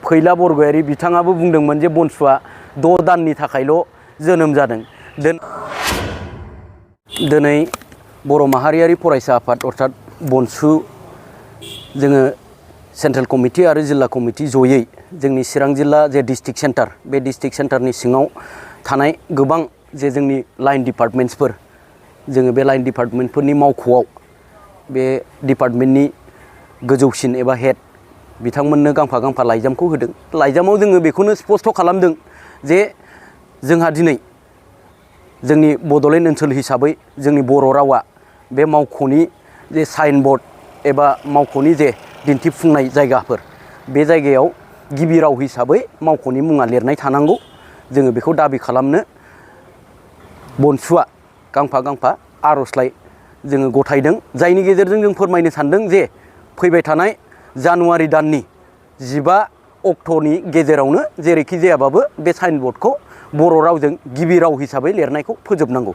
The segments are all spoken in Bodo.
फैला बरगयारी बिथाङाबो बुंदोंमोन जे बनसुआ 6 दाननि थाखायल' जोनोम जादों। दिनै बर' माहारियारि फरायसा आफाद अर्थात बनसु जोङो सेन्ट्रेल कमिटि आरो जिल्ला कमिटि जयै जोंनि चिरां जिल्ला जे डिस्ट्रिक्ट सेन्टार बे डिस्ट्रिक्ट सेन्टारनि सिङाव थानाय गोबां जे जोंनि लाइन डिपार्टमेन्ट्सफोर जोङो बे लाइन डिपार्टमेन्टफोरनि मावख'आव बे डिपार्टमेन्टनि गोजौसिन एबा हेड बिथांमोननो गांफा गांफा लाइजामखौ होदों। लाइजामाव जोङो बेखौनो स्पष्ट खालामदों जे जोंहा दिनै जोंनि बड'लेण्ड ओनसोल हिसाबै जोंनि बर' रावा बे मावख'नि जे साइन बर्ड एबा मावख'नि जे दिन्थिफुंनाय जायगाफोर बे जायगायाव गिबि राव हिसाबै मावख'नि मुङा लिरनाय थानांगौ। जोङो बेखौ दाबि खालामनो बनसुआ गांफा गांफा आर'जलाइ जोङो गथायदों, जायनि गेजेरजों जों फोरमायनो सानदों जे फैबाय थानाय जानुवारि दाननि 15 अक्ट'नि गेजेरावनो जेरैखि जायाबाबो बे साइन बर्डखौ बर' रावजों गिबि राव हिसाबै लिरनायखौ फोजोबनांगौ।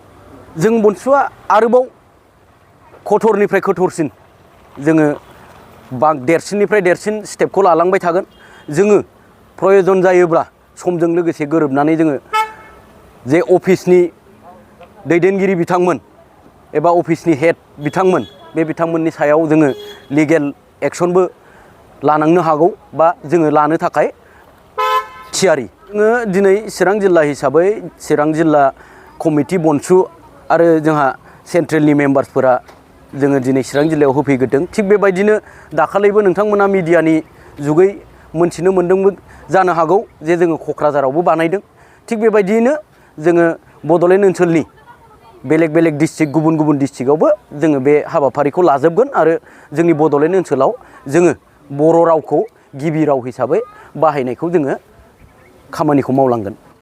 जों बनसुआ आरोबाव कठोरनिफ्राय कठोरसिन जोङो देरसिननिफ्राय देरसिन स्टेपखौ लालांबाय थागोन। जोङो प्रयजन जायोब्ला समजों लोगोसे गोरोबनानै जोङो जे अफिसनि दैदेनगिरि बिथांमोन एबा अफिसनि हेड बिथांमोन बे बिथांमोननि सायाव जोङो लिगेल एक्सनबो लानांनो हागौ बा जोङो लानो थाखाय थियारि। जोङो दिनै चिरां जिल्ला हिसाबै चिरां जिल्ला कमिटि बनसु आरो जोंहा सेन्ट्रेलनि मेम्बार्सफोरा जोङो दिनै चिरां जिल्लायाव होफैग्रोदों। थिग बेबायदिनो दाखालिबो नोंथांमोना मिडियानि जुगै मोनथिनो मोन्दोंबो जानो हागौ जे जोङो क'क्राझारावबो बानायदों। थिग बेबायदियैनो जोङो बड'लेण्ड ओनसोलनि बेलेग बेलेग डिस्ट्रिक्ट गुबुन गुबुन डिस्ट्रिक्टआवबो जोङो बे हाबाफारिखौ लाजोबगोन आरो जोंनि बड'लेण्ड ओनसोलाव जोङो बर' रावखौ गिबि राव हिसाबै बाहायनायखौ जोङो खामानिखौ मावलांगोन।